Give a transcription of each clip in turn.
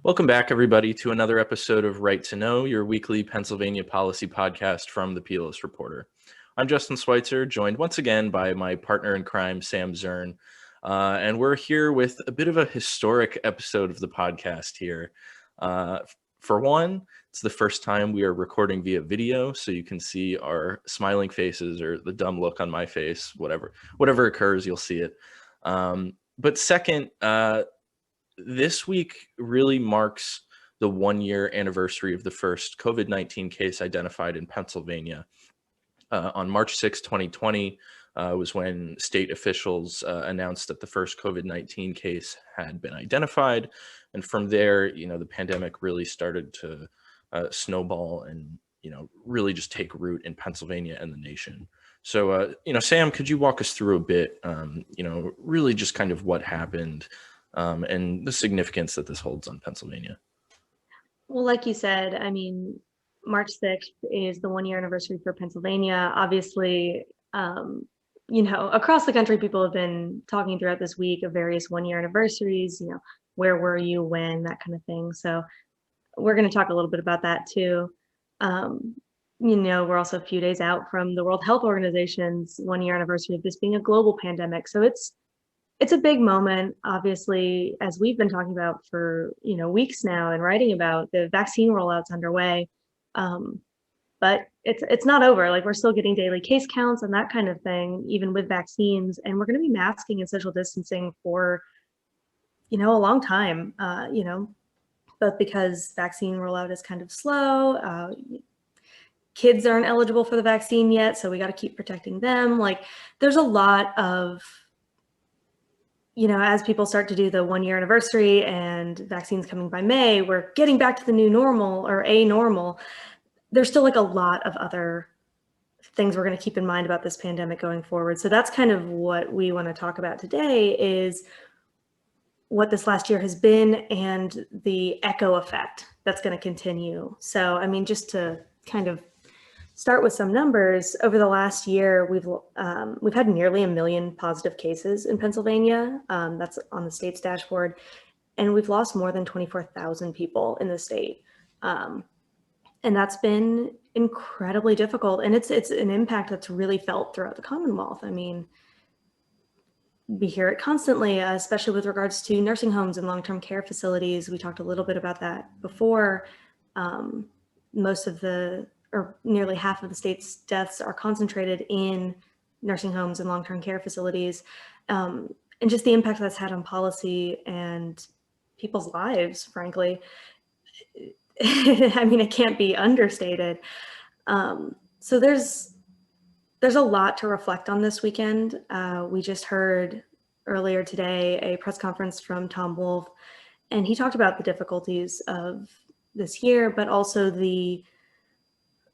Welcome back, everybody, to another episode of Right to Know, your weekly Pennsylvania policy podcast from the PLS Reporter. I'm Justin Schweitzer, joined once again by my partner in crime, Sam Zern. And we're here with a bit of a historic episode of the podcast here. For one, it's the first time we are recording via video, so you can see our smiling faces or the dumb look on my face, whatever occurs, you'll see it. But second, this week really marks the 1-year anniversary of the first COVID-19 case identified in Pennsylvania. On March 6, 2020, was when state officials announced that the first COVID-19 case had been identified. And from there, the pandemic really started to snowball and, really just take root in Pennsylvania and the nation. So, Sam, could you walk us through a bit, really just kind of what happened and the significance that this holds on Pennsylvania? Well, like you said, March 6th is the 1-year anniversary for Pennsylvania. Obviously, across the country, people have been talking throughout this week of various 1-year anniversaries, where were you, when, that kind of thing. So we're going to talk a little bit about that too. We're also a few days out from the World Health Organization's 1-year anniversary of this being a global pandemic. So it's a big moment, obviously, as we've been talking about for weeks now and writing about. The vaccine rollout's underway, but it's not over. Like, we're still getting daily case counts and that kind of thing, even with vaccines. And we're going to be masking and social distancing for a long time. Both because vaccine rollout is kind of slow. Kids aren't eligible for the vaccine yet, so we got to keep protecting them. Like, there's a lot of as people start to do the 1-year anniversary and vaccines coming by May, we're getting back to the new normal or a normal. There's still like a lot of other things we're going to keep in mind about this pandemic going forward. So that's kind of what we want to talk about today, is what this last year has been and the echo effect that's going to continue. So, just to kind of start with some numbers, over the last year, we've had nearly 1 million positive cases in Pennsylvania. That's on the state's dashboard, and we've lost more than 24,000 people in the state, and that's been incredibly difficult. And it's an impact that's really felt throughout the Commonwealth. We hear it constantly, especially with regards to nursing homes and long-term care facilities. We talked a little bit about that before. Nearly half of the state's deaths are concentrated in nursing homes and long-term care facilities. And just the impact that's had on policy and people's lives, frankly, it can't be understated. So there's a lot to reflect on this weekend. We just heard earlier today a press conference from Tom Wolf, and he talked about the difficulties of this year, but also the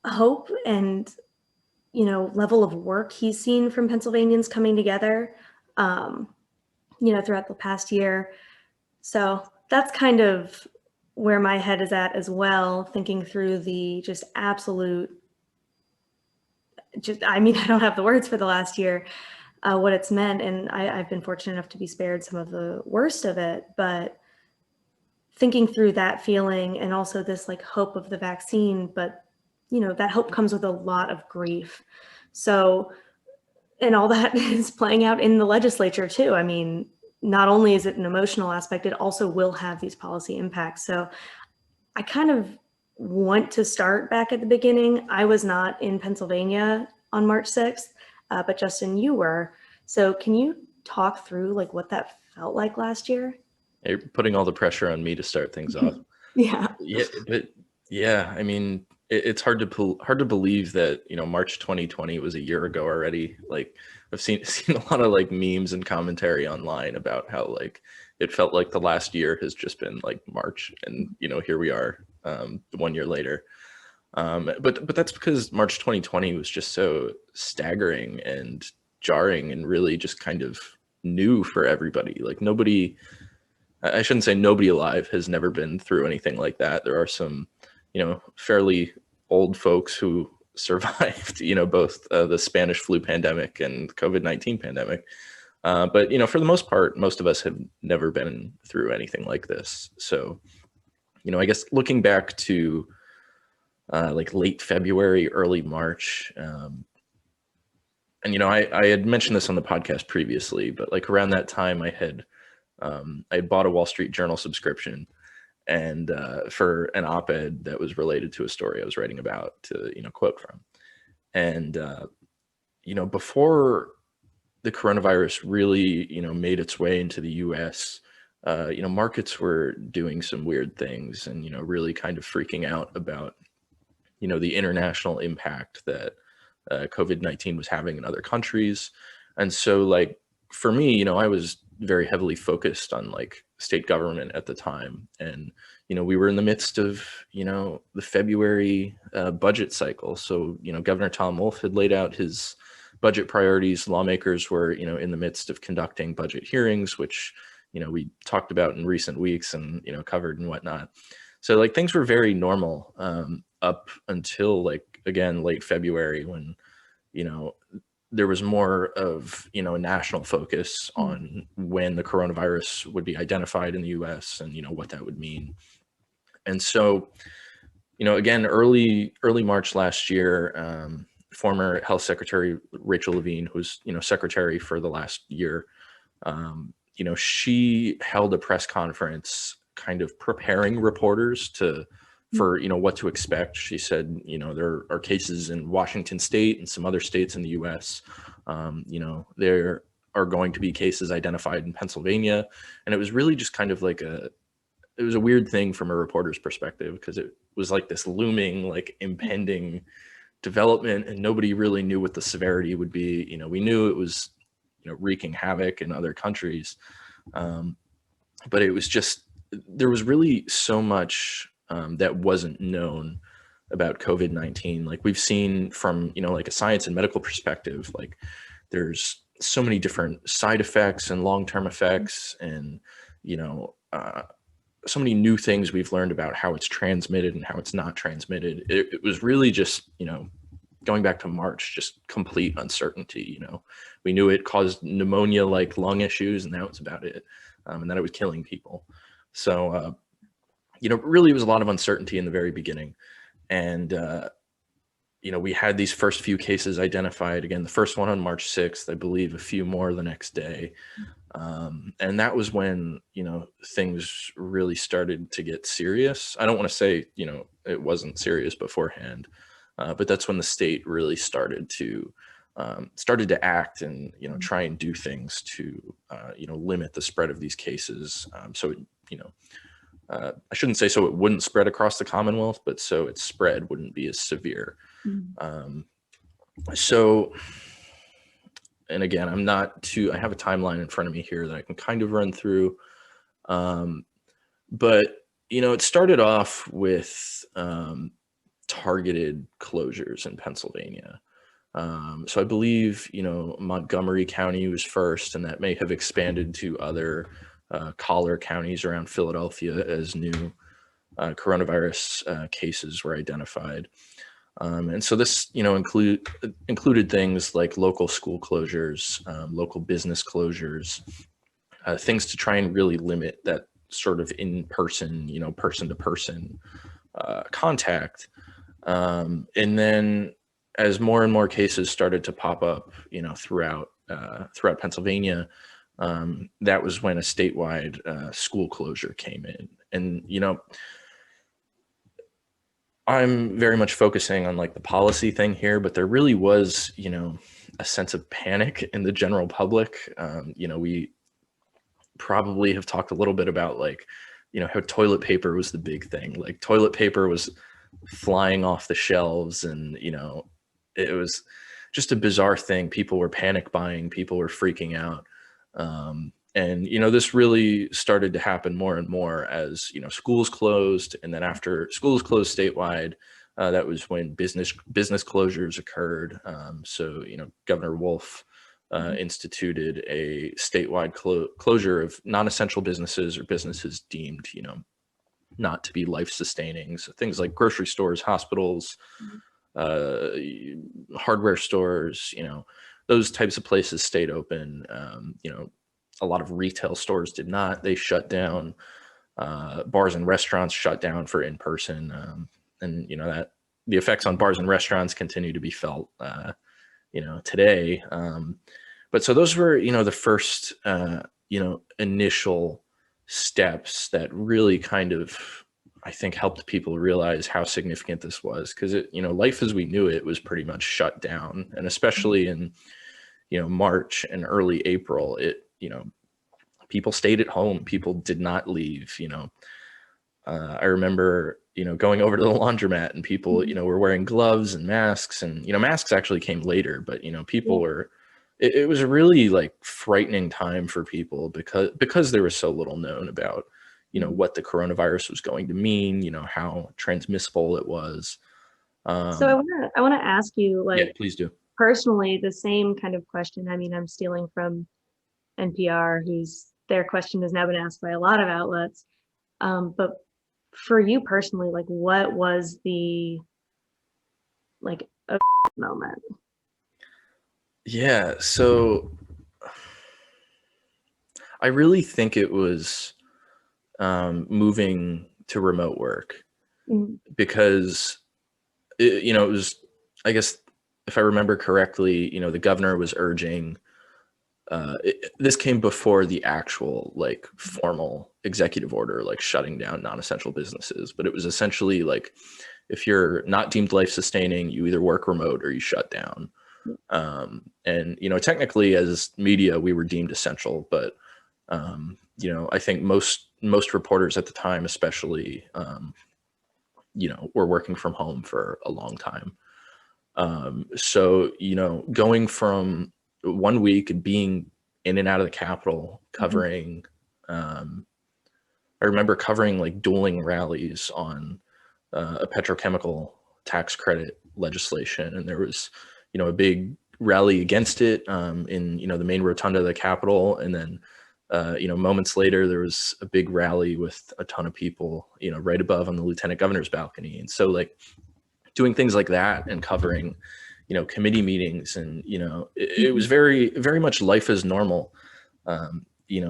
hope and level of work he's seen from Pennsylvanians coming together throughout the past year. So that's kind of where my head is at as well, thinking through the I don't have the words for the last year, what it's meant. And I've been fortunate enough to be spared some of the worst of it, but thinking through that feeling and also this hope of the vaccine, but that hope comes with a lot of grief. So, and all that is playing out in the legislature too. Not only is it an emotional aspect, it also will have these policy impacts. So I kind of want to start back at the beginning. I was not in Pennsylvania on March 6th, but Justin, you were. So can you talk through what that felt like last year? You're putting all the pressure on me to start things off. Yeah. It's hard to believe that March 2020 was a year ago already. I've seen a lot of memes and commentary online about how it felt like the last year has just been March, and here we are 1 year later. But that's because March 2020 was just so staggering and jarring and really just kind of new for everybody. I shouldn't say nobody alive has never been through anything like that. There are some fairly old folks who survived, both the Spanish flu pandemic and COVID-19 pandemic. But for the most part, most of us have never been through anything like this. So I guess looking back to like late February, early March, and I had mentioned this on the podcast previously, but like around that time, I had bought a Wall Street Journal subscription, and for an op-ed that was related to a story I was writing about to quote from, and before the coronavirus really made its way into the U.S. Markets were doing some weird things and really kind of freaking out about the international impact that COVID-19 was having in other countries. And so like for me, I was very heavily focused on like state government at the time. And, we were in the midst of, the February budget cycle. So, Governor Tom Wolf had laid out his budget priorities. Lawmakers were, in the midst of conducting budget hearings, which, we talked about in recent weeks and, covered and whatnot. So like things were very normal up until like, again, late February when, there was more of, a national focus on when the coronavirus would be identified in the US and, what that would mean. And so, again, early March last year, former Health Secretary Rachel Levine, who's, secretary for the last year, she held a press conference kind of preparing reporters for what to expect. She said, there are cases in Washington State and some other states in the US. There are going to be cases identified in Pennsylvania. And it was really just kind of like it was a weird thing from a reporter's perspective, because it was like this looming, like impending development, and nobody really knew what the severity would be. We knew it was, wreaking havoc in other countries. But it was just, there was really so much that wasn't known about COVID-19. Like we've seen from, like a science and medical perspective, like there's so many different side effects and long-term effects, and, so many new things we've learned about how it's transmitted and how it's not transmitted. It was really just, going back to March, just complete uncertainty. We knew it caused pneumonia-like lung issues, and that was about it. And that it was killing people. So, really it was a lot of uncertainty in the very beginning. And, we had these first few cases identified. Again, the first one on March 6th, I believe a few more the next day. And that was when, things really started to get serious. I don't want to say, it wasn't serious beforehand, but that's when the state really started to act and, try and do things to, limit the spread of these cases. So, I shouldn't say so it wouldn't spread across the Commonwealth, but so its spread wouldn't be as severe. So, and again, I have a timeline in front of me here that I can kind of run through. But, it started off with targeted closures in Pennsylvania. So I believe, Montgomery County was first, and that may have expanded to other collar counties around Philadelphia as new coronavirus cases were identified. And so this, included things like local school closures, local business closures, things to try and really limit that sort of in-person, person-to-person contact. And then as more and more cases started to pop up, throughout Pennsylvania, that was when a statewide school closure came in. And, I'm very much focusing on like the policy thing here, but there really was, a sense of panic in the general public. We probably have talked a little bit about like, how toilet paper was the big thing. Like toilet paper was flying off the shelves, and, it was just a bizarre thing. People were panic buying, people were freaking out. And, this really started to happen more and more as, schools closed. And then after schools closed statewide, that was when business closures occurred. So, Governor Wolf instituted a statewide closure of non-essential businesses or businesses deemed, not to be life-sustaining. So things like grocery stores, hospitals, hardware stores, those types of places stayed open. A lot of retail stores did not. They shut down. bars and restaurants shut down for in-person, and that the effects on bars and restaurants continue to be felt today. But so those were the first initial steps that really kind of, I think, helped people realize how significant this was, because life as we knew it was pretty much shut down. And especially in March and early April, people stayed at home. People did not leave. I remember going over to the laundromat, and people were wearing gloves and masks, and masks actually came later, but people were, it was a really like frightening time for people, because there was so little known about what the coronavirus was going to mean, how transmissible it was. So I want to ask you, like, Yeah, please do. Personally, the same kind of question. I mean, I'm stealing from NPR, their question has now been asked by a lot of outlets. But for you personally, like, what was the a moment? Yeah, so I really think it was moving to remote work, because it was, I guess, if I remember correctly, the governor was urging, this came before the actual like formal executive order, like shutting down non-essential businesses, but it was essentially like, if you're not deemed life sustaining, you either work remote or you shut down. And technically as media, we were deemed essential, but I think most reporters at the time, especially, were working from home for a long time. So going from 1 week and being in and out of the Capitol, covering, I remember covering like dueling rallies on a petrochemical tax credit legislation, and there was a big rally against it in the main rotunda of the Capitol, and then moments later there was a big rally with a ton of people right above on the lieutenant governor's balcony. And so like doing things like that and covering committee meetings, and it was very, very much life as normal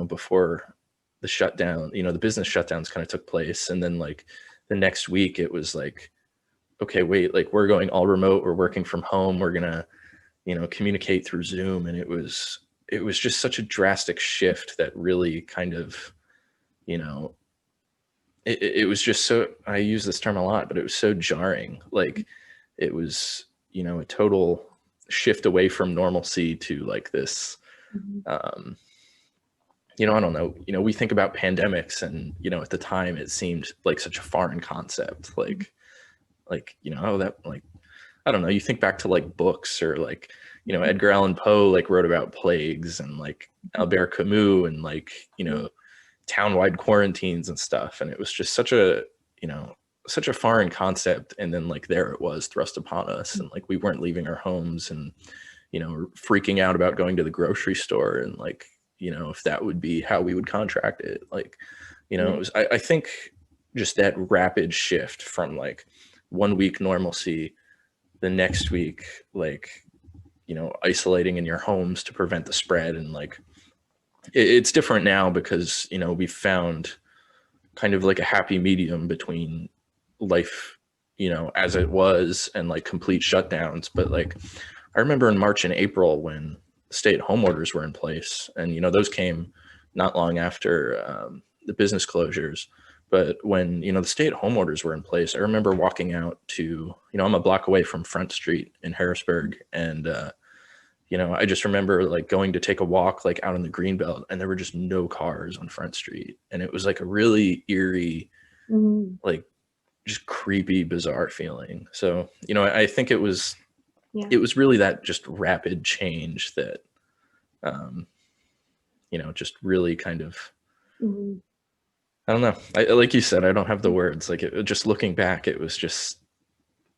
before the shutdown, the business shutdowns kind of took place. And then like the next week it was like, okay, wait, like we're going all remote, we're working from home, we're gonna communicate through Zoom. And it was just such a drastic shift that really kind of it was just so, I use this term a lot, but it was so jarring. Like it was a total shift away from normalcy to like this I don't know, we think about pandemics, and at the time it seemed like such a foreign concept, like oh, that, like, I don't know, you think back to like books, or like Edgar Allan Poe like wrote about plagues, and like Albert Camus, and like town-wide quarantines and stuff, and it was just such a such a foreign concept. And then like there it was thrust upon us, and like we weren't leaving our homes, and freaking out about going to the grocery store, and like if that would be how we would contract it. Like it was, I think just that rapid shift from like 1 week normalcy, the next week like isolating in your homes to prevent the spread. And like it's different now, because we've found kind of like a happy medium between life as it was and like complete shutdowns. But like I remember in March and April when stay-at-home orders were in place, and those came not long after the business closures. But when the stay-at-home orders were in place, I remember walking out to I'm a block away from Front Street in Harrisburg, and I just remember like going to take a walk like out in the Greenbelt, and there were just no cars on Front Street, and it was like a really eerie, like just creepy, bizarre feeling. So I think it was really that just rapid change that just really kind of I don't know, like you said, I don't have the words, like just looking back, it was just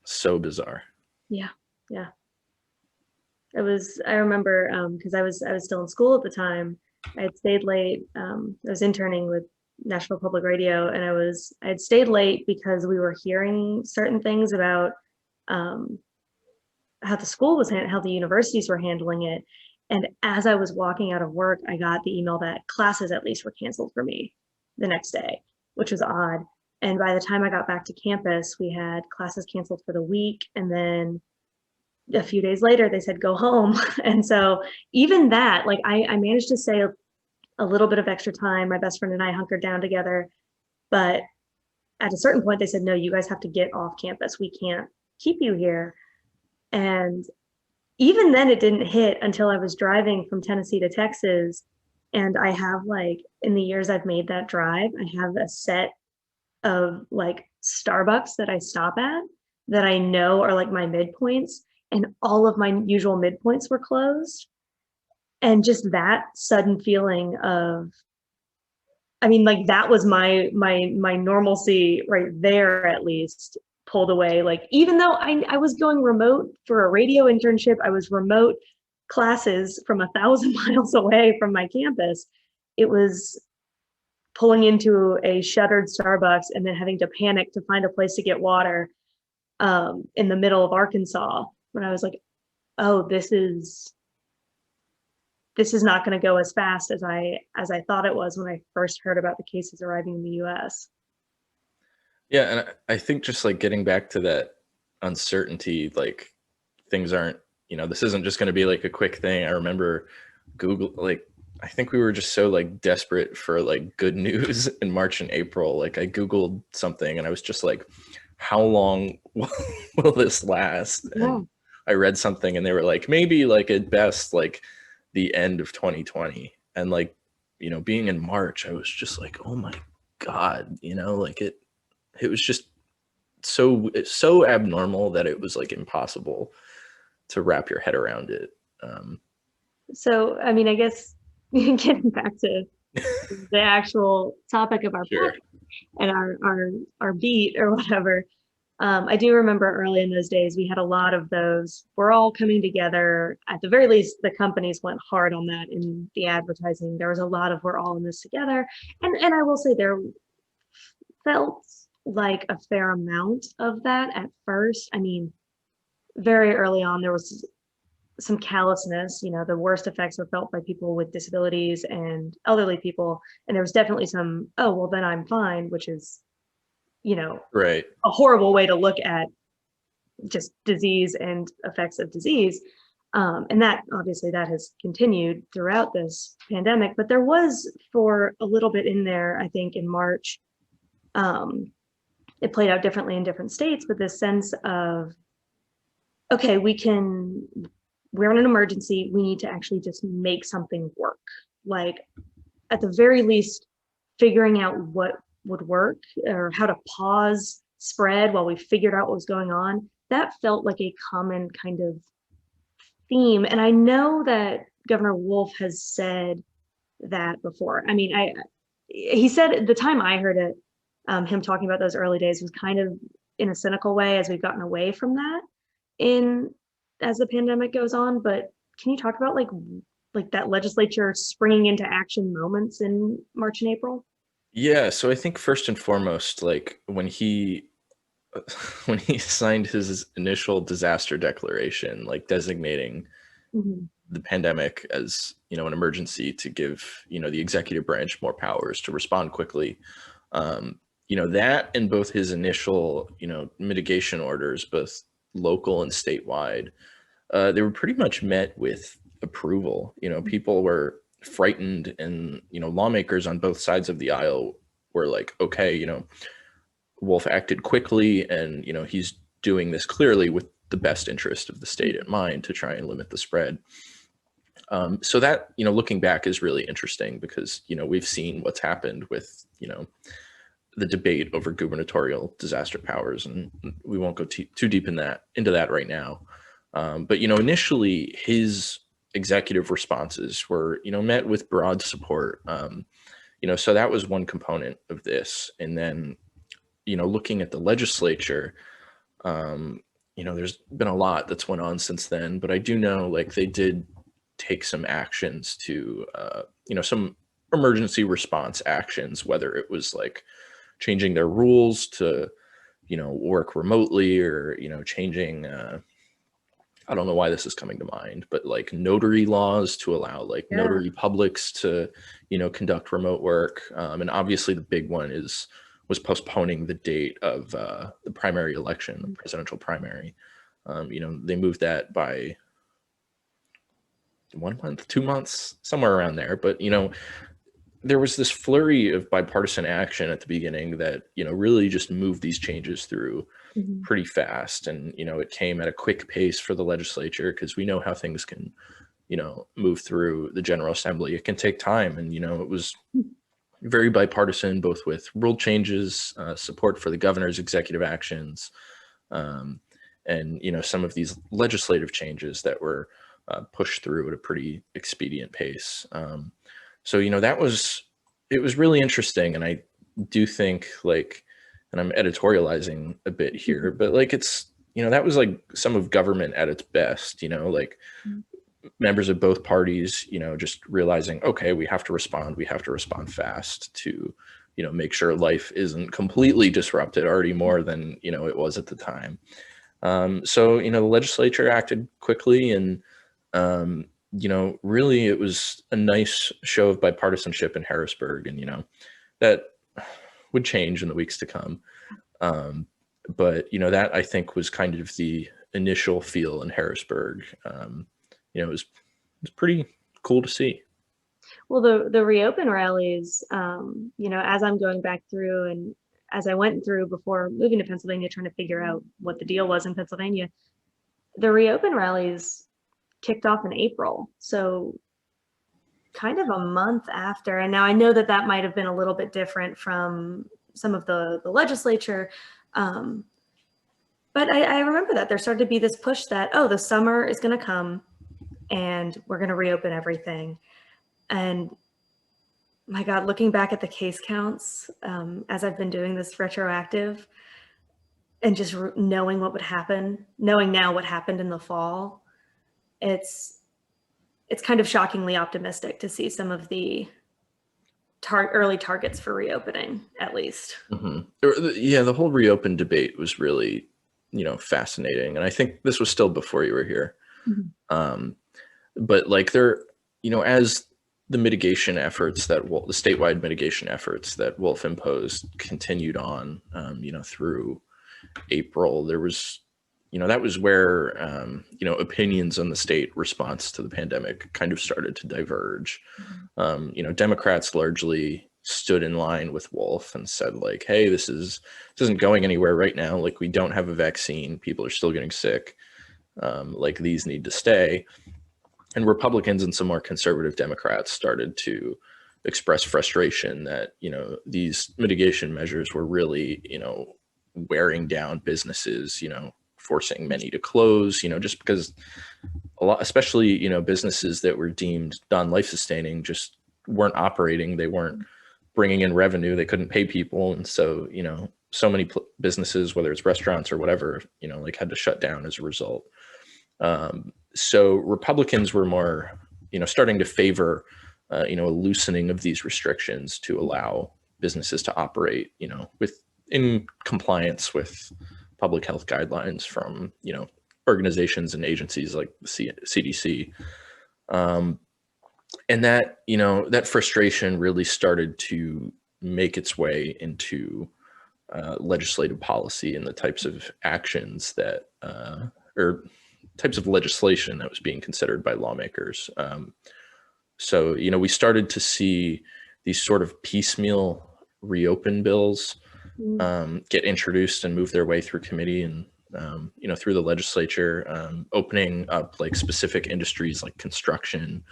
so bizarre. Yeah It was, I remember, because I was still in school at the time. I had stayed late. I was interning with National Public Radio, and I had stayed late because we were hearing certain things about how the school was, how the universities were handling it. And as I was walking out of work, I got the email that classes at least were canceled for me the next day. which was odd. And by the time I got back to campus, we had classes canceled for the week. And then a few days later, they said, go home. And so even that, like I managed to stay a little bit of extra time. My best friend and I hunkered down together. But at a certain point, they said, no, you guys have to get off campus. We can't keep you here. And even then, it didn't hit until I was driving from Tennessee to Texas. And I have, like, in the years I've made that drive, I have a set of like Starbucks that I stop at that I know are like my midpoints, and all of my usual midpoints were closed. And just that sudden feeling of, I mean, like that was my normalcy right there, at least pulled away. Like, even though I was going remote for a radio internship, I was remote classes from 1,000 miles away from my campus. It was pulling into a shuttered Starbucks and then having to panic to find a place to get water in the middle of Arkansas, when I was like, oh, this is not going to go as fast as I thought it was when I first heard about the cases arriving in the US. Yeah, and I think just like getting back to that uncertainty, like things aren't, this isn't just going to be like a quick thing. I remember Google, like, I think we were just so like desperate for like good news in March and April. Like I Googled something and I was just like, how long will this last? Yeah. And I read something and they were like, maybe like at best, like the end of 2020. And like, being in March, I was just like, oh my God, like it was just so abnormal that it was like impossible to wrap your head around it. So, I mean, I guess getting back to the actual topic of our Sure. podcast and our beat or whatever, I do remember early in those days, we had a lot of those. We're all coming together. At the very least, the companies went hard on that in the advertising. There was a lot of we're all in this together. And I will say there felt like a fair amount of that at first. I mean, very early on, there was some callousness. The worst effects were felt by people with disabilities and elderly people. And there was definitely some, oh, well, then I'm fine, which is, Right. a horrible way to look at just disease and effects of disease. And that obviously that has continued throughout this pandemic, but there was for a little bit in there, I think in March, it played out differently in different states, but this sense of, okay, we're in an emergency, we need to actually just make something work. Like at the very least, figuring out what would work or how to pause spread while we figured out what was going on. That felt like a common kind of theme. And I know that Governor Wolf has said that before. I mean, he said at the time I heard it, him talking about those early days was kind of in a cynical way as we've gotten away from that as the pandemic goes on. But can you talk about like that legislature springing into action moments in March and April? Yeah, so I think first and foremost, like when he signed his initial disaster declaration, like designating the pandemic as, an emergency to give, the executive branch more powers to respond quickly. That and both his initial, mitigation orders, both local and statewide, they were pretty much met with approval. People were frightened and, lawmakers on both sides of the aisle were like, okay, Wolf acted quickly and, he's doing this clearly with the best interest of the state in mind to try and limit the spread. So that, looking back is really interesting because, we've seen what's happened with, the debate over gubernatorial disaster powers, and we won't go too deep into that right now. But, initially his executive responses were, met with broad support. So that was one component of this. And then, looking at the legislature, there's been a lot that's went on since then, but I do know like they did take some actions to, some emergency response actions, whether it was like changing their rules to, work remotely or, changing, I don't know why this is coming to mind, but like notary laws to allow like notary publics to, conduct remote work. And obviously the big one is was postponing the date of the primary election, the presidential primary. They moved that by 1 month, 2 months, somewhere around there. But, there was this flurry of bipartisan action at the beginning that, really just moved these changes through Mhm. pretty fast. And, it came at a quick pace for the legislature, because we know how things can, move through the General Assembly. It can take time. And, it was very bipartisan, both with rule changes, support for the governor's executive actions, and, some of these legislative changes that were pushed through at a pretty expedient pace. So, it was really interesting. And I do think, like, and I'm editorializing a bit here, but like, that was like some of government at its best, like Mhm. members of both parties, just realizing, okay, we have to respond fast to, make sure life isn't completely disrupted already more than, it was at the time. So, the legislature acted quickly, and, really it was a nice show of bipartisanship in Harrisburg, and, that would change in the weeks to come. But, that I think was kind of the initial feel in Harrisburg. It was pretty cool to see. Well, the reopen rallies, as I'm going back through and as I went through before moving to Pennsylvania, trying to figure out what the deal was in Pennsylvania, the reopen rallies kicked off in April. So kind of a month after. And now I know that might have been a little bit different from some of the legislature. Um, but I remember that there started to be this push that, oh, the summer is going to come and we're going to reopen everything. And my God, looking back at the case counts, as I've been doing this retroactive and just knowing what would happen, knowing now what happened in the fall, it's kind of shockingly optimistic to see some of the early targets for reopening, at least. Yeah, the whole reopen debate was really, fascinating. And I think this was still before you were here. Mhm. But like as the mitigation efforts the statewide mitigation efforts that Wolf imposed continued on, through April, there was, that was where, opinions on the state response to the pandemic kind of started to diverge. Democrats largely stood in line with Wolf and said, like, hey, this isn't going anywhere right now. Like, we don't have a vaccine. People are still getting sick. Like, these need to stay. And Republicans and some more conservative Democrats started to express frustration that, these mitigation measures were really, wearing down businesses, forcing many to close, just because a lot, especially, businesses that were deemed non-life sustaining, just weren't operating. They weren't bringing in revenue. They couldn't pay people. And so, so many businesses, whether it's restaurants or whatever, like had to shut down as a result. So Republicans were more, starting to favor, a loosening of these restrictions to allow businesses to operate, in compliance with public health guidelines from, organizations and agencies like the CDC. And that, that frustration really started to make its way into legislative policy and the types of actions that, or types of legislation that was being considered by lawmakers. So, we started to see these sort of piecemeal reopen bills get introduced and move their way through committee and, through the legislature, opening up like specific industries like construction,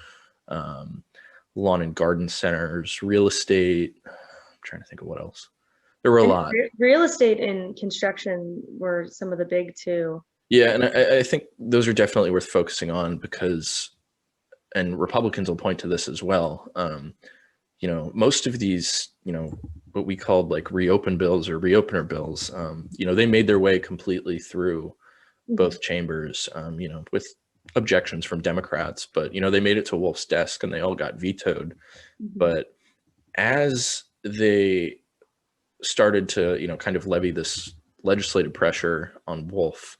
lawn and garden centers, real estate. I'm trying to think of what else. There were a lot. Real estate and construction were some of the big two. Yeah, and I think those are definitely worth focusing on because, and Republicans will point to this as well, most of these, what we called like reopen bills or reopener bills, they made their way completely through both chambers, with objections from Democrats, but, they made it to Wolf's desk and they all got vetoed. But as they started to, kind of levy this legislative pressure on Wolf,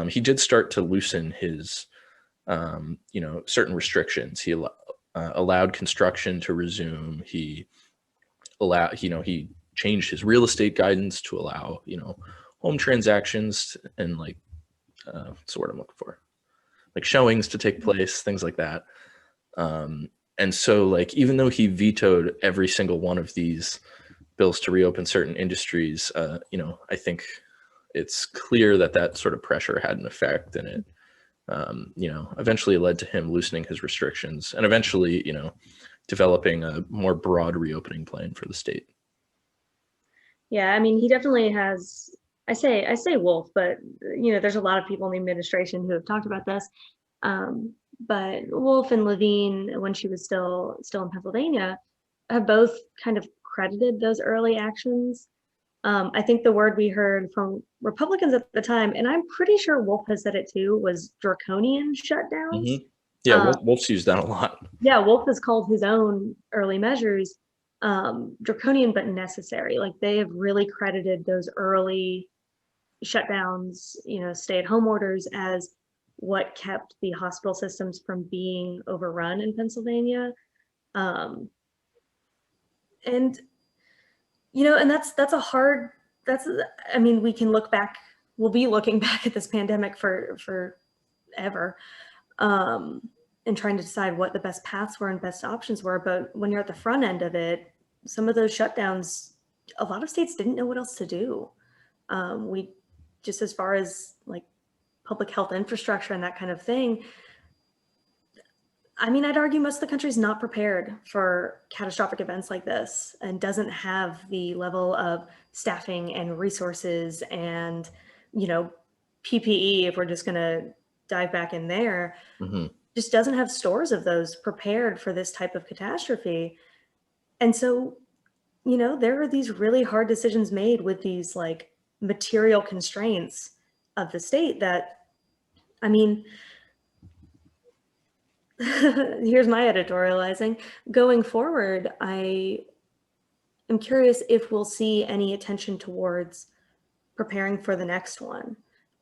he did start to loosen his, certain restrictions. He allowed construction to resume. He allowed, he changed his real estate guidance to allow, home transactions and like, what's the word I'm looking for? Like showings to take place, things like that. And so like, even though he vetoed every single one of these bills to reopen certain industries, I think it's clear that that sort of pressure had an effect, and it, eventually led to him loosening his restrictions and eventually, developing a more broad reopening plan for the state. Yeah, I mean, he definitely has. I say Wolf, but there's a lot of people in the administration who have talked about this. But Wolf and Levine, when she was still in Pennsylvania, have both kind of credited those early actions. I think the word we heard from Republicans at the time, and I'm pretty sure Wolf has said it too, was draconian shutdowns. Mm-hmm. Yeah, Wolf's used that a lot. Yeah, Wolf has called his own early measures draconian but necessary. Like, they have really credited those early shutdowns, stay-at-home orders, as what kept the hospital systems from being overrun in Pennsylvania. And that's a hard, I mean, we can look back, we'll be looking back at this pandemic for ever, and trying to decide what the best paths were and best options were. But when you're at the front end of it, some of those shutdowns, a lot of states didn't know what else to do. We just, as far as like public health infrastructure and that kind of thing, I mean, I'd argue most of the country is not prepared for catastrophic events like this and doesn't have the level of staffing and resources and, PPE, if we're just going to dive back in there, just doesn't have stores of those prepared for this type of catastrophe. And so, there are these really hard decisions made with these like material constraints of the state that, I mean, here's my editorializing. Going forward, I am curious if we'll see any attention towards preparing for the next one.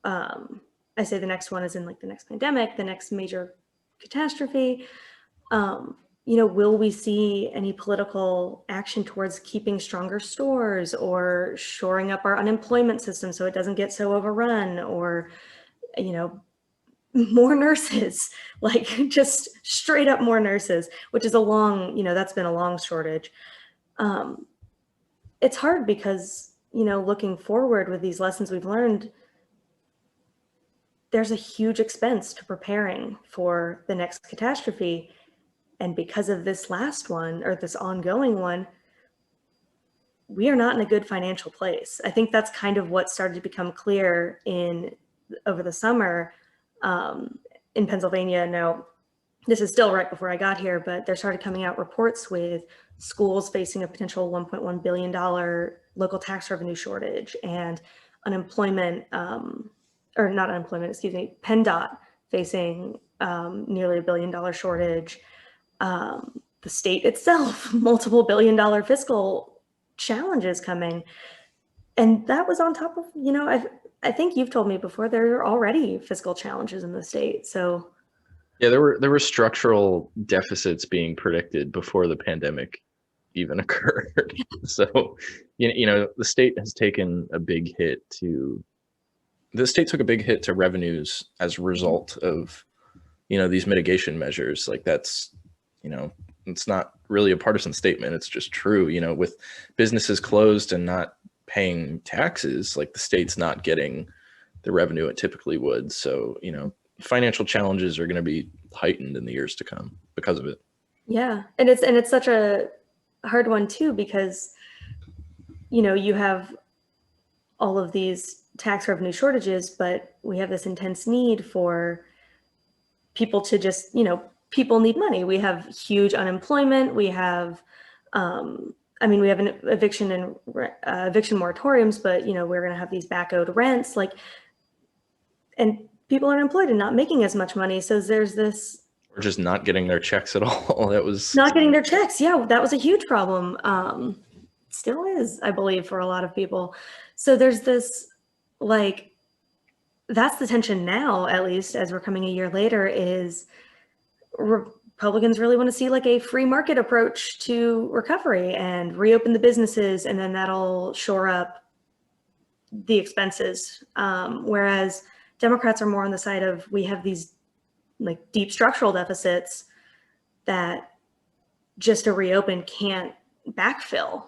I say the next one as in like the next pandemic, the next major catastrophe. Will we see any political action towards keeping stronger stores or shoring up our unemployment system so it doesn't get so overrun, or, more nurses, like just straight up more nurses, which is that's been a long shortage. It's hard because, looking forward with these lessons we've learned, there's a huge expense to preparing for the next catastrophe. And because of this last one, or this ongoing one, we are not in a good financial place. I think that's kind of what started to become clear over the summer in Pennsylvania. Now, this is still right before I got here, but there started coming out reports with schools facing a potential $1.1 billion local tax revenue shortage, and unemployment, or not unemployment, excuse me, PennDOT facing nearly $1 billion shortage. The state itself, multiple billion-dollar fiscal challenges coming. And that was on top of, I think you've told me before, there are already fiscal challenges in the state. So yeah, there were structural deficits being predicted before the pandemic even occurred. So, the state has taken a big hit the state took a big hit to revenues as a result of, these mitigation measures. Like, that's, it's not really a partisan statement. It's just true, with businesses closed and not paying taxes, like the state's not getting the revenue it typically would. So, financial challenges are going to be heightened in the years to come because of it. Yeah. And it's such a hard one too, because, you have all of these tax revenue shortages, but we have this intense need for people to just, people need money. We have huge unemployment. We have, we have an eviction moratoriums, but, we're going to have these back owed rents, and people are unemployed and not making as much money. So there's this. Or just not getting their checks at all. That was not getting their checks. Yeah, that was a huge problem. Still is, I believe, for a lot of people. So there's this, that's the tension now, at least as we're coming a year later, is Republicans really want to see like a free market approach to recovery and reopen the businesses, and then that'll shore up the expenses. Whereas Democrats are more on the side of, we have these like deep structural deficits that just to reopen can't backfill.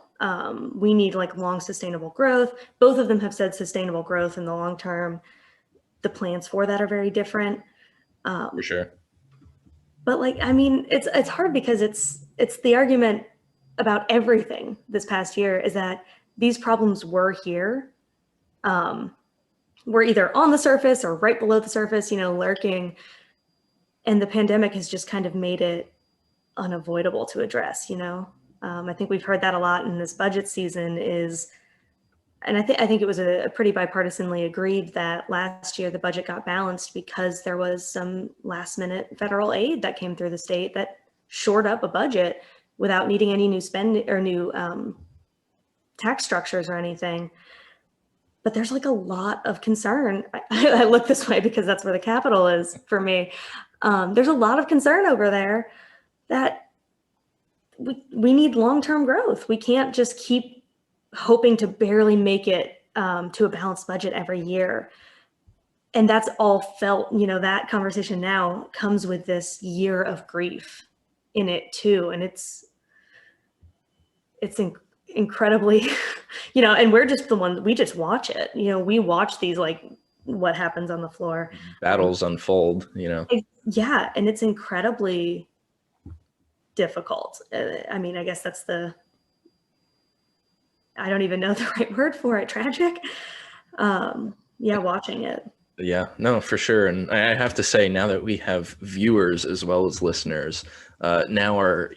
We need like long sustainable growth. Both of them have said sustainable growth in the long term. The plans for that are very different. For sure. But like, I mean, it's hard because it's the argument about everything this past year is that these problems were here. We're either on the surface or right below the surface, lurking. And the pandemic has just kind of made it unavoidable to address, I think we've heard that a lot in this budget season and I think it was a pretty bipartisanly agreed that last year the budget got balanced because there was some last minute federal aid that came through the state that shored up a budget without needing any new spending or new tax structures or anything. But there's like a lot of concern. I look this way because that's where the Capitol is for me. There's a lot of concern over there that we need long-term growth. We can't just keep hoping to barely make it to a balanced budget every year. And that's all felt, that conversation now comes with this year of grief in it too. And it's incredibly, and we're just the one, we just watch it. We watch these, like what happens on the floor. Battles unfold, Yeah. And it's incredibly difficult. I mean, I guess that's I don't even know the right word for it. Tragic. Watching it. Yeah, no, for sure. And I have to say, now that we have viewers as well as listeners, now our,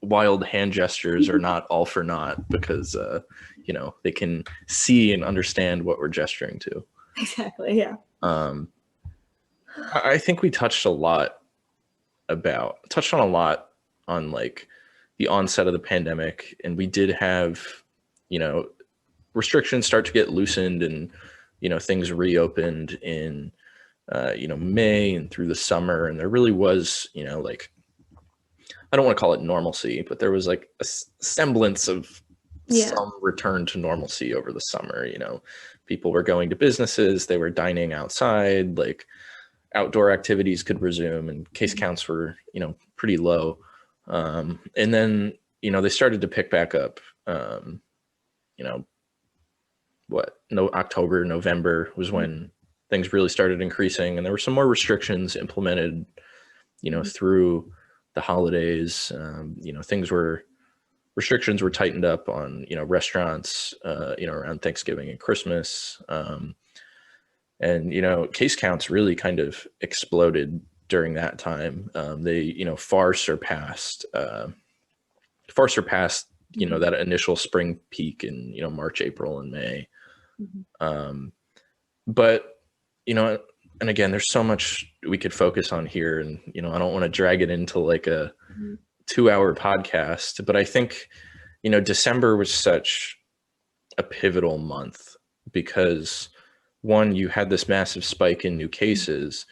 wild hand gestures are not all for naught because, they can see and understand what we're gesturing to. Exactly. Yeah. I think we touched on a lot on like the onset of the pandemic, and we did have, restrictions start to get loosened and, things reopened in, May and through the summer. And there really was, like, I don't want to call it normalcy, but there was like a semblance of some return to normalcy over the summer. People were going to businesses, they were dining outside, like outdoor activities could resume, and case counts were, pretty low. And then, they started to pick back up, October, November was when things really started increasing, and there were some more restrictions implemented, through the holidays. Restrictions were tightened up on, restaurants, around Thanksgiving and Christmas. And, case counts really kind of exploded during that time. They, far surpassed, that initial spring peak in, March, April, and May. But, and again, there's so much we could focus on here, and, I don't want to drag it into like a 2-hour podcast, but I think, December was such a pivotal month because, one, you had this massive spike in new cases,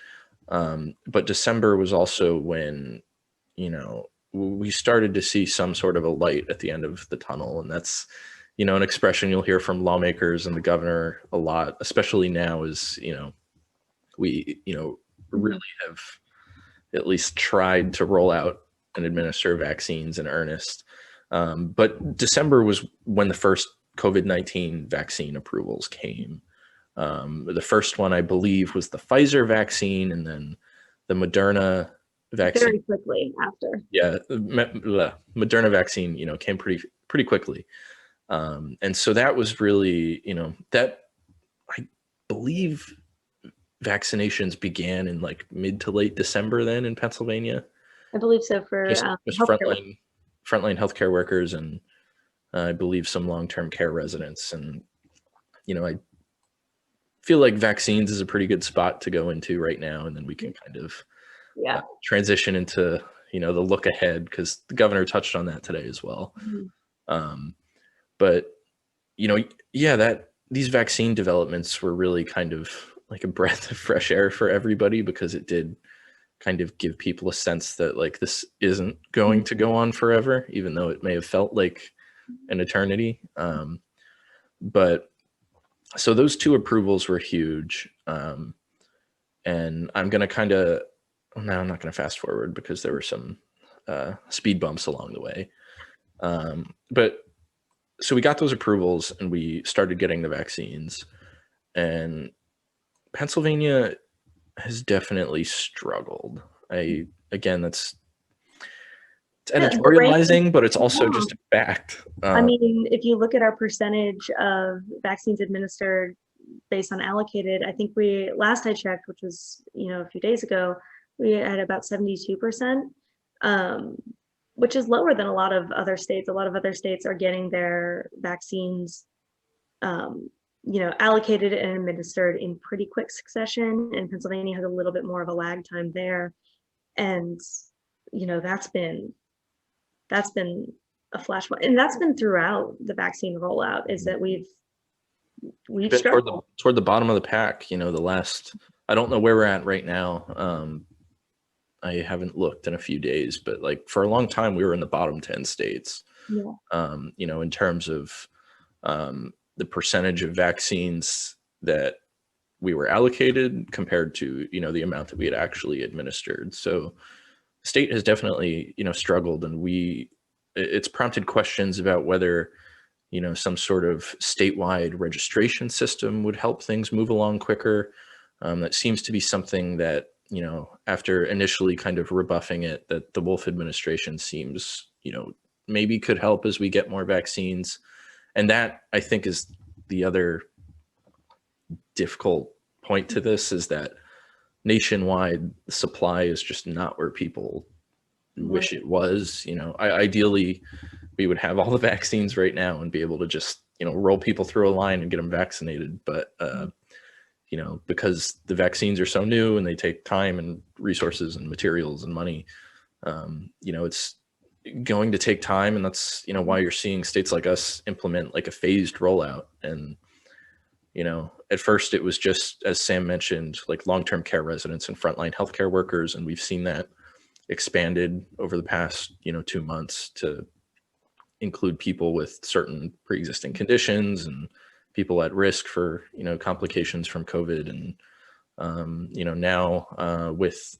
but December was also when, we started to see some sort of a light at the end of the tunnel. And that's, an expression you'll hear from lawmakers and the governor a lot, especially now is, we, really have at least tried to roll out and administer vaccines in earnest. But December was when the first COVID-19 vaccine approvals came. The first one, I believe, was the Pfizer vaccine, and then the Moderna vaccine. Very quickly after. Yeah, Moderna vaccine, came pretty quickly. And so that was really, that I believe vaccinations began in like mid to late December then in Pennsylvania. I believe so, for just frontline healthcare workers, and I believe some long-term care residents. And, I feel like vaccines is a pretty good spot to go into right now. And then we can kind of transition into, the look ahead, because the governor touched on that today as well. But, these vaccine developments were really kind of like a breath of fresh air for everybody, because it did kind of give people a sense that like this isn't going to go on forever, even though it may have felt like an eternity. But so those two approvals were huge. And I'm going to kind of, no, I'm not going to fast forward because there were some speed bumps along the way. But so we got those approvals and we started getting the vaccines. And Pennsylvania has definitely struggled. Again, it's editorializing, but it's also just a fact. I mean, if you look at our percentage of vaccines administered based on allocated, I think last I checked, which was, a few days ago, we had about 72%, which is lower than a lot of other states. A lot of other states are getting their vaccines, allocated and administered in pretty quick succession, and Pennsylvania has a little bit more of a lag time there. And, that's been a flashpoint, and that's been throughout the vaccine rollout, is that we've been toward the bottom of the pack. I don't know where we're at right now. I haven't looked in a few days, but like for a long time we were in the bottom 10 states. Yeah. In terms of the percentage of vaccines that we were allocated compared to the amount that we had actually administered. So the state has definitely struggled, and it's prompted questions about whether some sort of statewide registration system would help things move along quicker. That seems to be something that after initially kind of rebuffing it, that the Wolf administration seems maybe could help as we get more vaccines. And that, I think, is the other difficult point to this, is that nationwide supply is just not where people wish it was. Ideally we would have all the vaccines right now and be able to just roll people through a line and get them vaccinated, but because the vaccines are so new and they take time and resources and materials and money, it's going to take time. And that's why you're seeing states like us implement like a phased rollout. And at first it was just, as Sam mentioned, like long-term care residents and frontline healthcare workers, and we've seen that expanded over the past 2 months to include people with certain pre-existing conditions and people at risk for complications from COVID. And now with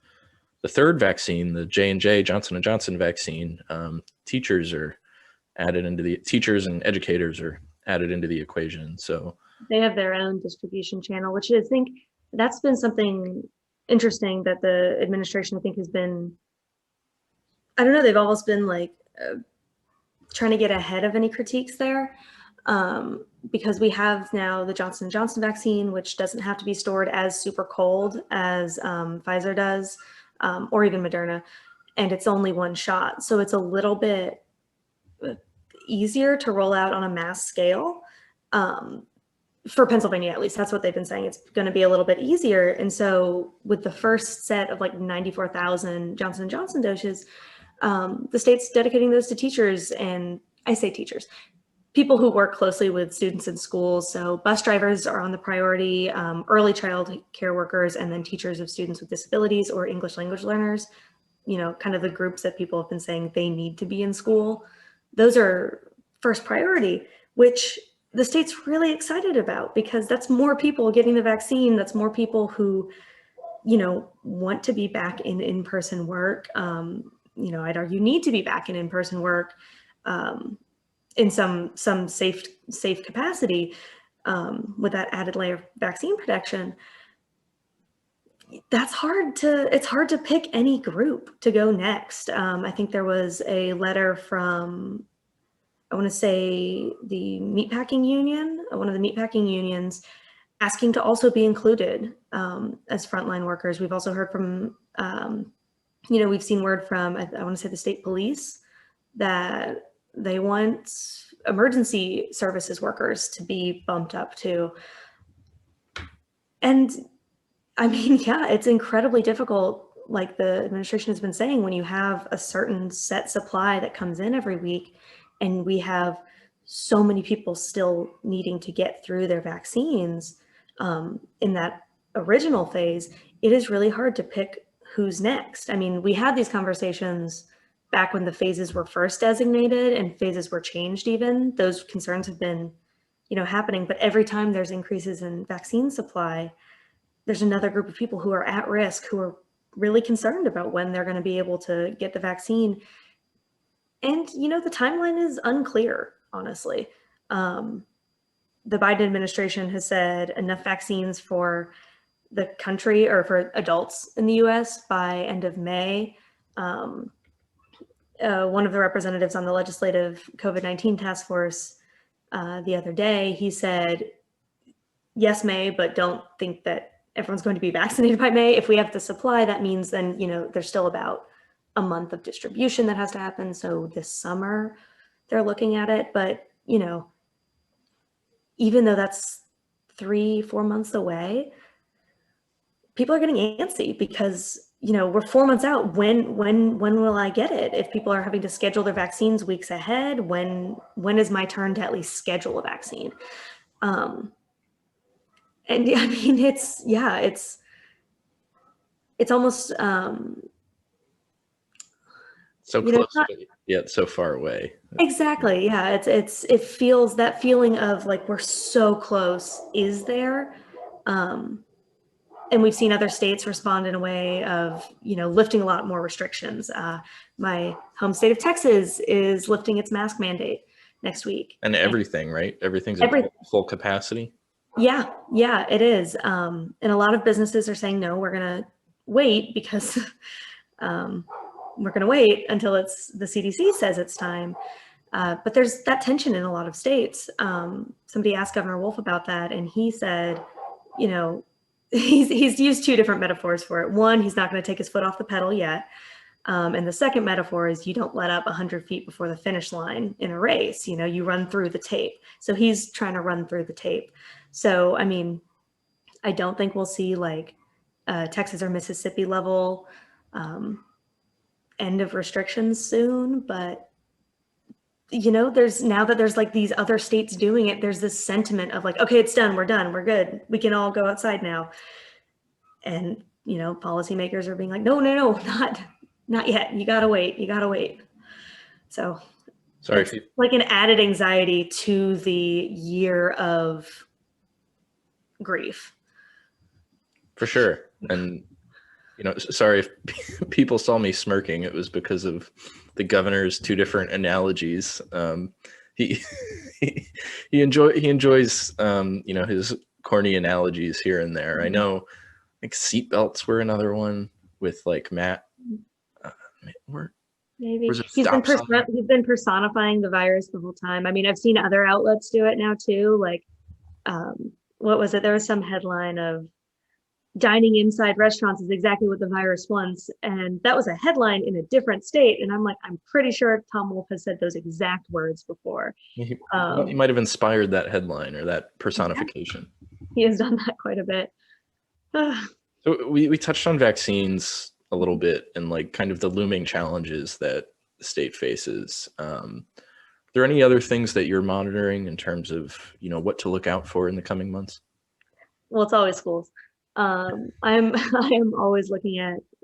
the third vaccine, the J&J Johnson & Johnson vaccine, teachers and educators are added into the equation. So they have their own distribution channel, which I think that's been something interesting that the administration, I think, has been, I don't know, they've almost been like trying to get ahead of any critiques there, because we have now the Johnson & Johnson vaccine, which doesn't have to be stored as super cold as Pfizer does, or even Moderna, and it's only one shot. So it's a little bit easier to roll out on a mass scale. For Pennsylvania, at least, that's what they've been saying. It's going to be a little bit easier. And so with the first set of like 94,000 Johnson & Johnson doses, the state's dedicating those to teachers. And I say teachers, people who work closely with students in schools. So bus drivers are on the priority, early child care workers, and then teachers of students with disabilities or English language learners, kind of the groups that people have been saying they need to be in school. Those are first priority, which the state's really excited about, because that's more people getting the vaccine. That's more people who, want to be back in in-person work. I'd argue need to be back in in-person work in some safe capacity with that added layer of vaccine protection. It's hard to pick any group to go next. I think there was a letter from, I want to say, the meatpacking union, one of the meatpacking unions, asking to also be included as frontline workers. We've also heard from, we've seen word from, I want to say, the state police, that they want emergency services workers to be bumped up too. And I mean, yeah, it's incredibly difficult, like the administration has been saying, when you have a certain set supply that comes in every week, and we have so many people still needing to get through their vaccines in that original phase. It is really hard to pick who's next? I mean, we had these conversations back when the phases were first designated and phases were changed even. Those concerns have been, happening, but every time there's increases in vaccine supply, there's another group of people who are at risk, who are really concerned about when they're going to be able to get the vaccine. And, the timeline is unclear, honestly. The Biden administration has said enough vaccines for the country, or for adults in the US, by end of May. One of the representatives on the legislative COVID-19 task force the other day, he said, yes, May, but don't think that everyone's going to be vaccinated by May. If we have the supply, that means then, there's still about a month of distribution that has to happen. So this summer they're looking at it, but, even though that's 3-4 months away, people are getting antsy because, we're 4 months out. When will I get it? If people are having to schedule their vaccines weeks ahead, when is my turn to at least schedule a vaccine? And I mean, it's almost, so close, but yet so far away. Exactly. Yeah. It feels, that feeling of like, we're so close is there. And we've seen other states respond in a way of, lifting a lot more restrictions. My home state of Texas is lifting its mask mandate next week. And everything, right? Everything's at full capacity. Yeah, it is. And a lot of businesses are saying, no, we're going to wait because we're going to wait until the CDC says it's time. But there's that tension in a lot of states. Somebody asked Governor Wolf about that, and he said, he's used two different metaphors for it. One, he's not going to take his foot off the pedal yet. And the second metaphor is you don't let up 100 feet before the finish line in a race. You run through the tape. So he's trying to run through the tape. So, I mean, I don't think we'll see like Texas or Mississippi level end of restrictions soon, but there's like these other states doing it. There's this sentiment of like, okay, it's done. We're done. We're good. We can all go outside now. And, policymakers are being like, no, not yet. You gotta wait. So sorry, like an added anxiety to the year of grief. For sure. And, sorry if people saw me smirking, it was because of the governor's two different analogies. He enjoys his corny analogies here and there. I know, like seatbelts were another one with like Matt. Maybe he's been personifying the virus the whole time. I mean, I've seen other outlets do it now too. Like, what was it? There was some headline of dining inside restaurants is exactly what the virus wants. And that was a headline in a different state. And I'm like, I'm pretty sure Tom Wolf has said those exact words before. He might have inspired that headline or that personification. He has done that quite a bit. So we touched on vaccines a little bit and like kind of the looming challenges that the state faces. Are there any other things that you're monitoring in terms of, what to look out for in the coming months? Well, it's always schools. I am always looking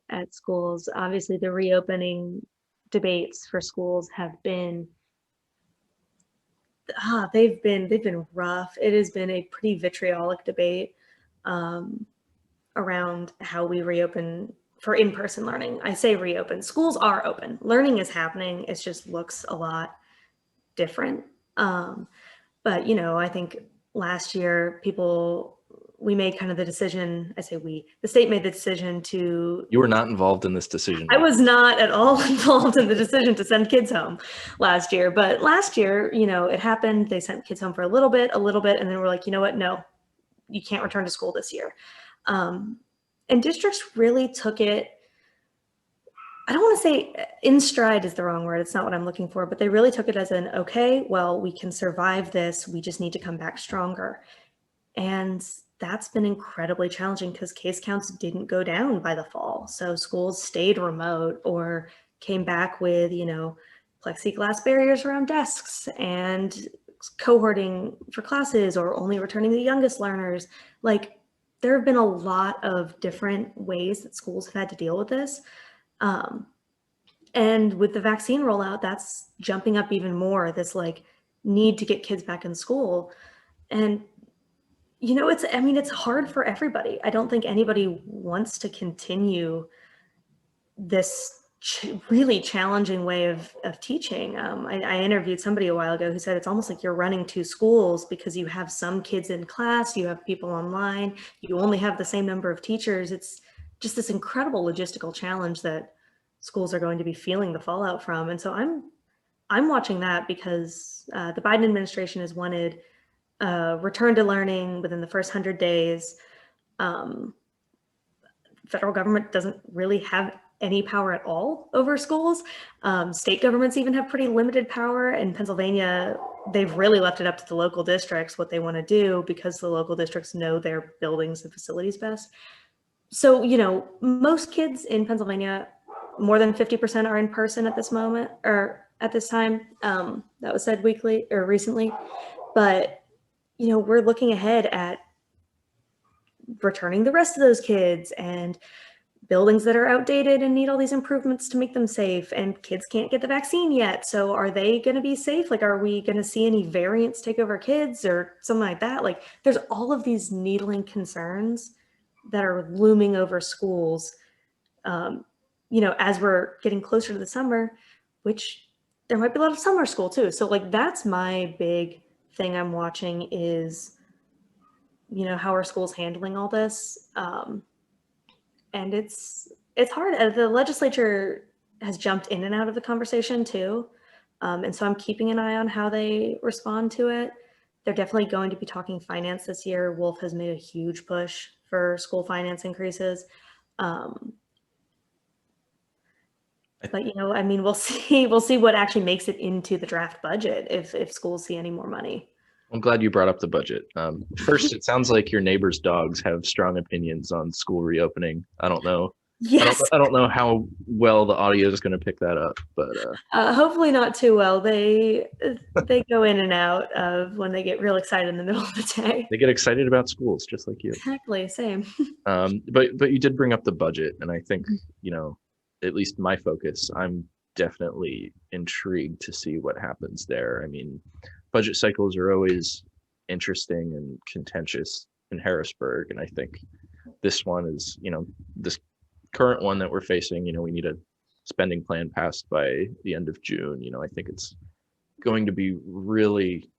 at schools. Obviously, the reopening debates for schools have been they've been rough. It has been a pretty vitriolic debate around how we reopen for in-person learning. I say reopen. Schools are open. Learning is happening. It just looks a lot different. But I think last year we made kind of the decision. I say the state made the decision to. You were not involved in this decision. I was not at all involved in the decision to send kids home last year. But last year, it happened. They sent kids home for a little bit, and then we're like, you know what? No, you can't return to school this year. And districts really took it. I don't want to say in stride is the wrong word. It's not what I'm looking for, but they really took it as an, okay, well, we can survive this. We just need to come back stronger. And that's been incredibly challenging because case counts didn't go down by the fall. So schools stayed remote or came back with, plexiglass barriers around desks and cohorting for classes or only returning the youngest learners. Like, there have been a lot of different ways that schools have had to deal with this. And with the vaccine rollout, that's jumping up even more, this like need to get kids back in school. And, it's hard for everybody. I don't think anybody wants to continue this really challenging way of teaching. I interviewed somebody a while ago who said it's almost like you're running two schools because you have some kids in class, you have people online, you only have the same number of teachers. It's just this incredible logistical challenge that schools are going to be feeling the fallout from. And so I'm watching that because the Biden administration has wanted return to learning within the first 100 days. Federal government doesn't really have any power at all over schools. State governments even have pretty limited power. In Pennsylvania, they've really left it up to the local districts what they want to do because the local districts know their buildings and facilities best. So, most kids in Pennsylvania, more than 50% are in person at this moment or at this time. That was said recently. But, we're looking ahead at returning the rest of those kids and buildings that are outdated and need all these improvements to make them safe, and kids can't get the vaccine yet. So are they going to be safe? Like, are we going to see any variants take over kids or something like that? Like, there's all of these needling concerns that are looming over schools, as we're getting closer to the summer, which there might be a lot of summer school too. So like, that's my big thing I'm watching is, how are schools handling all this? And it's hard. The legislature has jumped in and out of the conversation too. And so I'm keeping an eye on how they respond to it. They're definitely going to be talking finance this year. Wolf has made a huge push for school finance increases. But we'll see what actually makes it into the draft budget if schools see any more money. I'm glad you brought up the budget. First, it sounds like your neighbor's dogs have strong opinions on school reopening. I don't know. Yes. I don't know how well the audio is going to pick that up, but hopefully not too well. They go in and out of when they get real excited in the middle of the day. They get excited about schools just like you. Exactly, same. But you did bring up the budget, and I think at least my focus, I'm definitely intrigued to see what happens there. I mean, budget cycles are always interesting and contentious in Harrisburg. And I think this one is, this current one that we're facing, we need a spending plan passed by the end of June. I think it's going to be really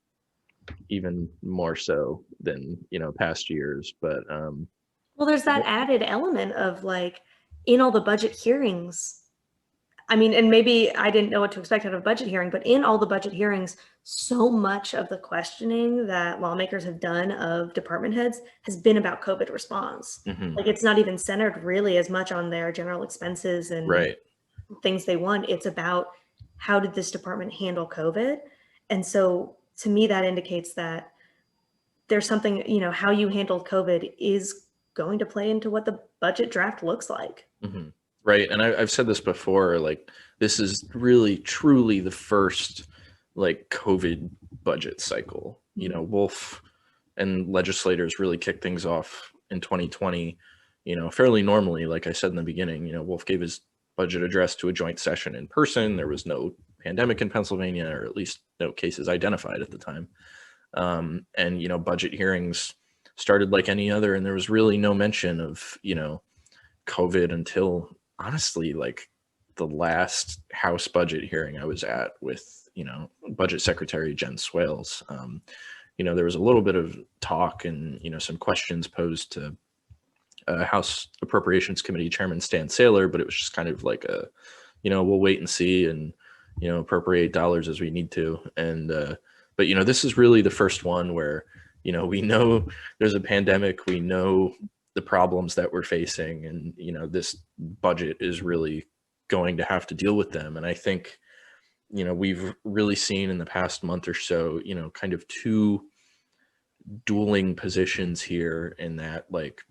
even more so than, past years. But well, there's that added element of like in all the budget hearings, and maybe I didn't know what to expect out of a budget hearing, but in all the budget hearings, so much of the questioning that lawmakers have done of department heads has been about COVID response. Mm-hmm. Like, it's not even centered really as much on their general expenses and things they want. It's about how did this department handle COVID? And so to me, that indicates that there's something, how you handled COVID is going to play into what the budget draft looks like. Mm-hmm. Right. And I've said this before, like, this is really, truly the first, like, COVID budget cycle. Wolf and legislators really kicked things off in 2020, fairly normally. Like I said in the beginning, Wolf gave his budget address to a joint session in person. There was no pandemic in Pennsylvania, or at least no cases identified at the time. And, budget hearings started like any other, and there was really no mention of, COVID until honestly, like the last House budget hearing I was at with, Budget Secretary Jen Swales. There was a little bit of talk and, some questions posed to House Appropriations Committee Chairman Stan Saylor, but it was just kind of like we'll wait and see and, appropriate dollars as we need to. And, but, this is really the first one where, we know there's a pandemic, we know the problems that we're facing, and this budget is really going to have to deal with them. And I think we've really seen in the past month or so kind of two dueling positions here, in that, like,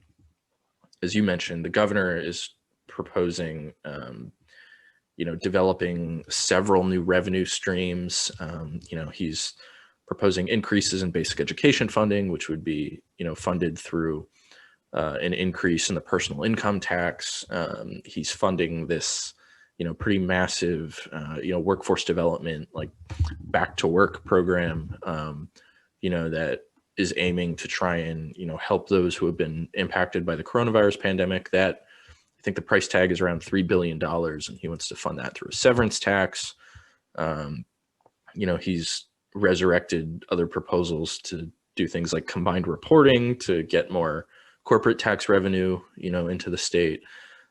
as you mentioned, the governor is proposing developing several new revenue streams. He's proposing increases in basic education funding, which would be funded through an increase in the personal income tax. He's funding this, pretty massive, workforce development, like back to work program, that is aiming to try and, help those who have been impacted by the coronavirus pandemic. That I think the price tag is around $3 billion, and he wants to fund that through a severance tax. He's resurrected other proposals to do things like combined reporting to get more corporate tax revenue, into the state.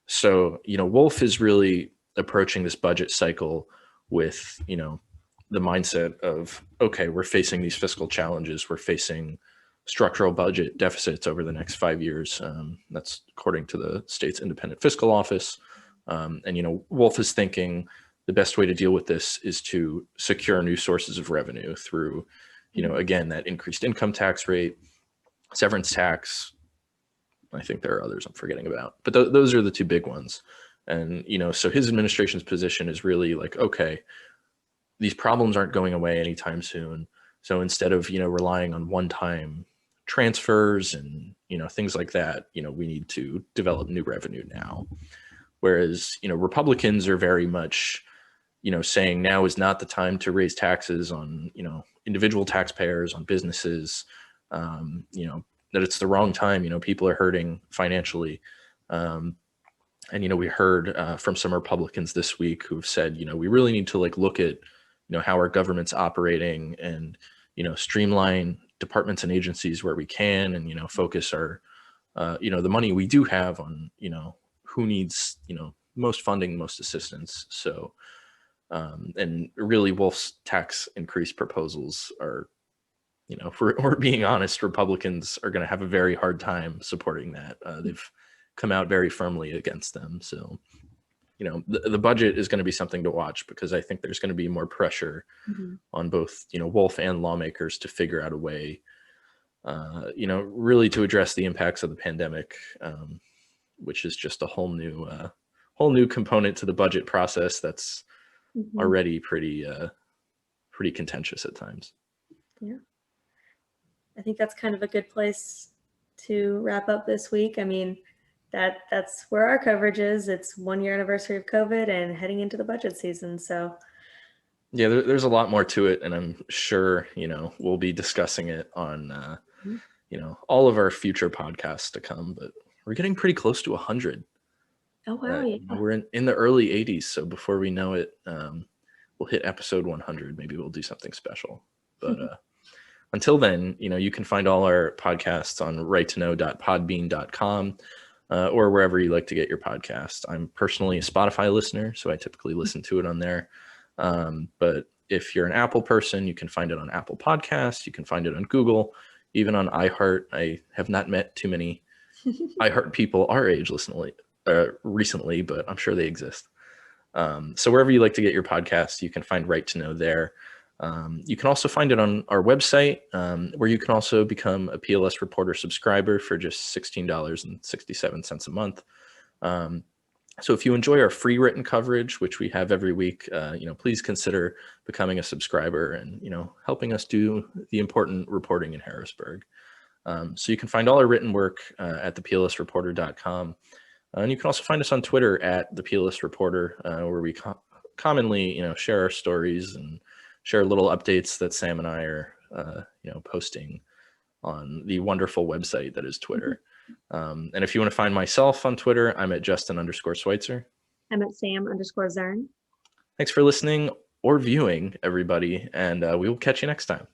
So, Wolf is really approaching this budget cycle with, the mindset of, okay, we're facing these fiscal challenges. We're facing structural budget deficits over the next 5 years. That's according to the state's independent fiscal office. And, Wolf is thinking the best way to deal with this is to secure new sources of revenue through, again, that increased income tax rate, severance tax. I think there are others I'm forgetting about, but those are the two big ones. And, so his administration's position is really like, okay, these problems aren't going away anytime soon. So instead of, relying on one-time transfers and, things like that, we need to develop new revenue now. Whereas, Republicans are very much, saying now is not the time to raise taxes on, individual taxpayers, on businesses, that it's the wrong time. People are hurting financially. And, we heard from some Republicans this week who've said, we really need to look at, how our government's operating and, streamline departments and agencies where we can, and, focus our, the money we do have on, who needs, most funding, most assistance. So, and really Wolf's tax increase proposals are, if we're being honest, Republicans are going to have a very hard time supporting that. They've come out very firmly against them. So, the budget is going to be something to watch, because I think there's going to be more pressure on both, Wolf and lawmakers to figure out a way, really to address the impacts of the pandemic, which is just a whole new component to the budget process that's already pretty contentious at times. Yeah. I think that's kind of a good place to wrap up this week. I mean, that's where our coverage is. It's 1 year anniversary of COVID and heading into the budget season. So yeah, there's a lot more to it, and I'm sure, we'll be discussing it on, all of our future podcasts to come, but we're getting pretty close to 100. Oh, wow. Yeah. We're in the early 80s. So before we know it, we'll hit episode 100. Maybe we'll do something special, but, until then, you can find all our podcasts on righttoknow.podbean.com, or wherever you like to get your podcast. I'm personally a Spotify listener, so I typically listen to it on there. But if you're an Apple person, you can find it on Apple Podcasts. You can find it on Google, even on iHeart. I have not met too many iHeart people our age recently, but I'm sure they exist. So wherever you like to get your podcast, you can find Right to Know there. You can also find it on our website, where you can also become a PLS Reporter subscriber for just $16.67 a month. So if you enjoy our free written coverage, which we have every week, please consider becoming a subscriber and, helping us do the important reporting in Harrisburg. So you can find all our written work at theplsreporter.com. And you can also find us on Twitter at the PLS Reporter, where we commonly, share our stories and share little updates that Sam and I are, posting on the wonderful website that is Twitter. And if you want to find myself on Twitter, I'm at Justin_Schweitzer. I'm at Sam_Zern. Thanks for listening or viewing, everybody, and we will catch you next time.